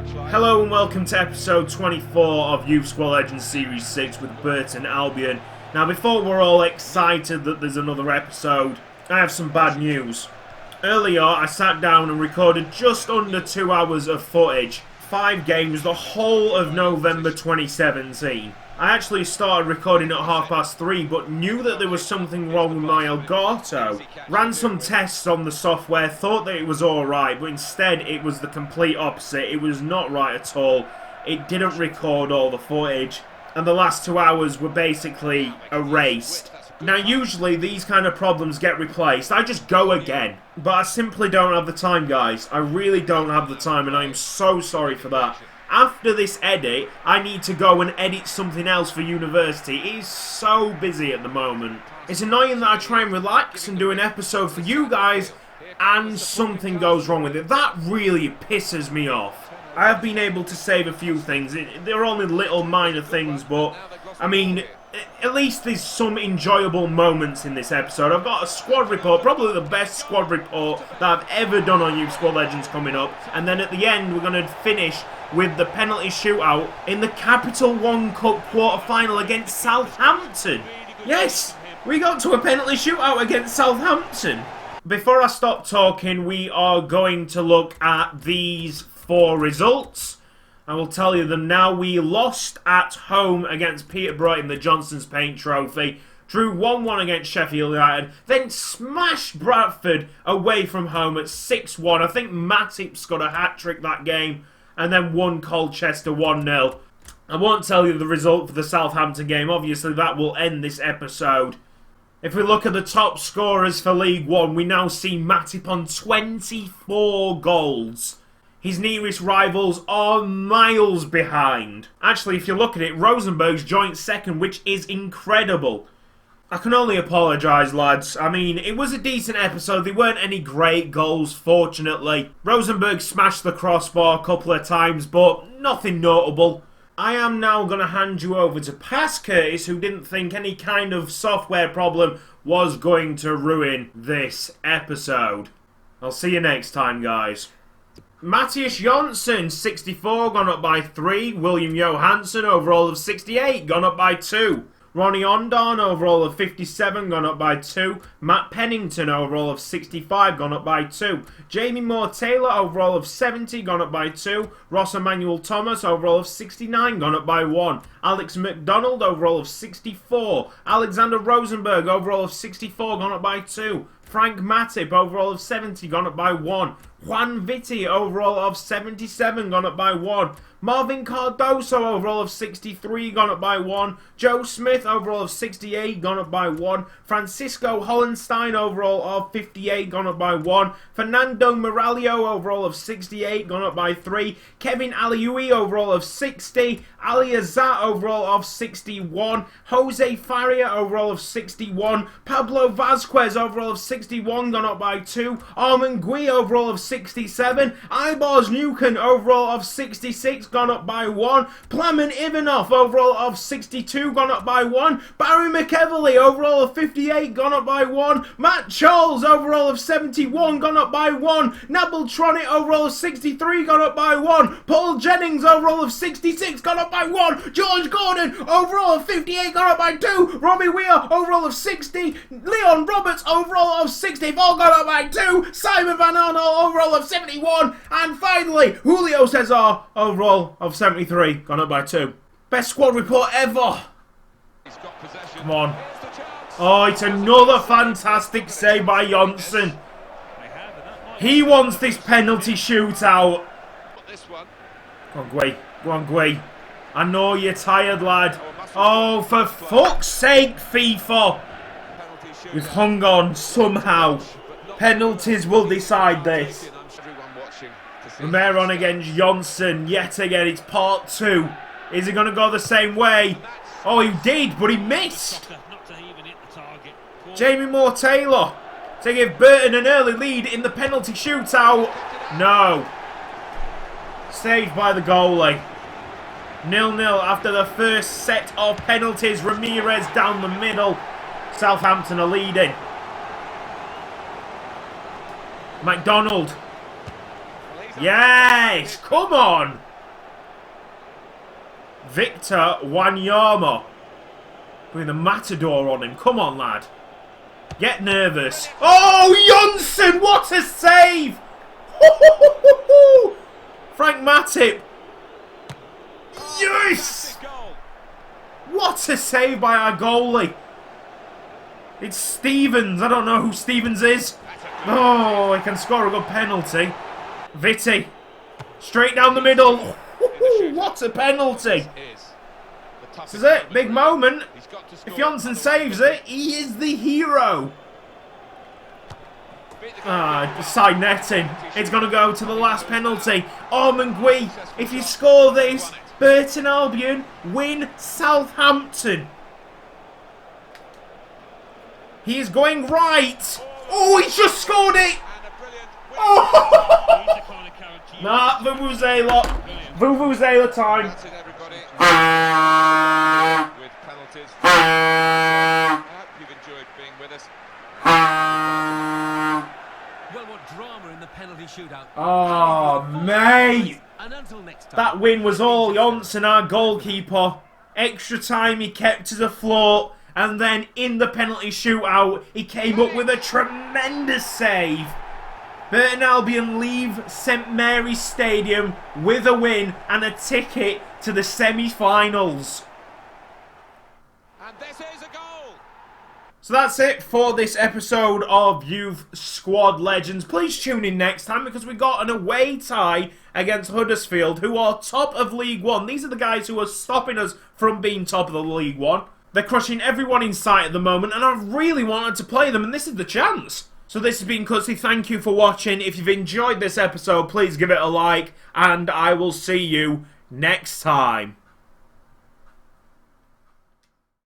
Hello and welcome to episode 24 of Youth Squad Legends Series 6 with Burton Albion. Now before we're all excited that there's another episode, I have some bad news. Earlier I sat down and recorded just under 2 hours of footage. 5 games the whole of November 2017. I actually started recording at 3:30 but knew that there was something wrong with my Elgato. Ran some tests on the software, thought that it was alright, but instead it was the complete opposite. It was not right at all. It didn't record all the footage, and the last 2 hours were basically erased. Now usually these kind of problems get replaced. I just go again. But I simply don't have the time, guys. I really don't have the time, and I'm so sorry for that. After this edit, I need to go and edit something else for university. It is so busy at the moment. It's annoying that I try and relax and do an episode for you guys, and something goes wrong with it. That really pisses me off. I have been able to save a few things. They're only little minor things, but I mean, at least there's some enjoyable moments in this episode. I've got a squad report, probably the best squad report that I've ever done on Youth Squad Legends coming up. And then at the end, we're going to finish with the penalty shootout in the Capital One Cup quarter-final against Southampton. Yes, we got to a penalty shootout against Southampton. Before I stop talking, we are going to look at these 4 results. I will tell you them now. We lost at home against Peterborough in the Johnson's Paint Trophy. Drew 1-1 against Sheffield United. Then smashed Bradford away from home at 6-1. I think Matip scored a hat-trick that game. And then won Colchester 1-0. I won't tell you the result for the Southampton game. Obviously, that will end this episode. If we look at the top scorers for League One, we now see Matip on 24 goals. His nearest rivals are miles behind. Actually, if you look at it, Rosenberg's joint second, which is incredible. I can only apologise, lads. I mean, it was a decent episode. There weren't any great goals, fortunately. Rosenberg smashed the crossbar a couple of times, but nothing notable. I am now going to hand you over to Pass Curtis, who didn't think any kind of software problem was going to ruin this episode. I'll see you next time, guys. Matthias Jonsson, 64, gone up by 3. William Johansson, overall of 68, gone up by 2. Ronnie Ondon, overall of 57, gone up by 2. Matt Pennington, overall of 65, gone up by 2. Jamie Moore-Taylor, overall of 70, gone up by 2. Ross Emmanuel Thomas, overall of 69, gone up by 1. Alex McDonald, overall of 64. Alexander Rosenberg, overall of 64, gone up by 2. Frank Matip, overall of 70, gone up by 1. Juan Vitti, overall of 77, gone up by 1. Marvin Cardoso, overall of 63, gone up by 1. Joe Smith, overall of 68, gone up by 1. Francisco Hollenstein, overall of 58, gone up by 1. Fernando Moralio, overall of 68, gone up by 3. Kevin Aliui, overall of 60. Ali Azat, overall of 61. Jose Faria, overall of 61. Pablo Vasquez, overall of 61, gone up by 2. Armand Gui, overall of 67. Ibars Newcomb, overall of 66, gone up by 1. Plamen Ivanov, overall of 62, gone up by 1. Barry McEverly, overall of 58, gone up by 1. Matt Charles, overall of 71, gone up by 1. Nabil Tronic, overall of 63, gone up by 1. Paul Jennings, overall of 66, gone up by 1. George Gordon, overall of 58, gone up by 2. Robbie Weir, overall of 60. Leon Roberts, overall of 64, gone up by 2. Simon Van Arnold, overall of 71. And finally, Julio Cesar, overall of 73, gone up by 2. Best squad report ever. Come on. Oh, it's another fantastic save by Jonsson. He wants this penalty shootout. Go on, Gui. Go on, Gui. I know you're tired, lad. Oh, for fuck's sake, FIFA. We've hung on somehow. Penalties will decide this. Romero on against Jonsson. Yet again, it's part 2. Is he going to go the same way? Oh, he did, but he missed. Jamie Moore-Taylor to give Burton an early lead in the penalty shootout. No. Saved by the goalie. 0-0 after the first set of penalties. Ramirez down the middle. Southampton are leading. McDonald. Yes, come on. Victor Wanyama. Putting the Matador on him. Come on, lad. Get nervous. Oh, Johnson! What a save! Frank Matip. Yes! What a save by our goalie. It's Stevens. I don't know who Stevens is. Oh, he can score a good penalty. Vitti. Straight down the middle. What a penalty. This is it. Big moment. If Johnson saves it, he is the hero. Side netting. It's going to go to the last penalty. Oh, Mangui, if you score this, Burton Albion win Southampton. He is going right. Oh, he's just scored it. Oh. Nah, Vuvuzela. Vuvuzela time. With penalties. I hope you've enjoyed being with us. Well, what drama in the penalty shootout. Oh, mate. And until next time. That win was all Johnson, our goalkeeper. Extra time he kept us afloat. And then in the penalty shootout, he came up with a tremendous save. Burton Albion leave St Mary's Stadium with a win and a ticket to the semi-finals. And this is a goal. So that's it for this episode of Youth Squad Legends. Please tune in next time because we got an away tie against Huddersfield, who are top of League One. These are the guys who are stopping us from being top of the League One. They're crushing everyone in sight at the moment, and I really wanted to play them, and this is the chance. So this has been Cutzy. Thank you for watching. If you've enjoyed this episode, please give it a like, and I will see you next time.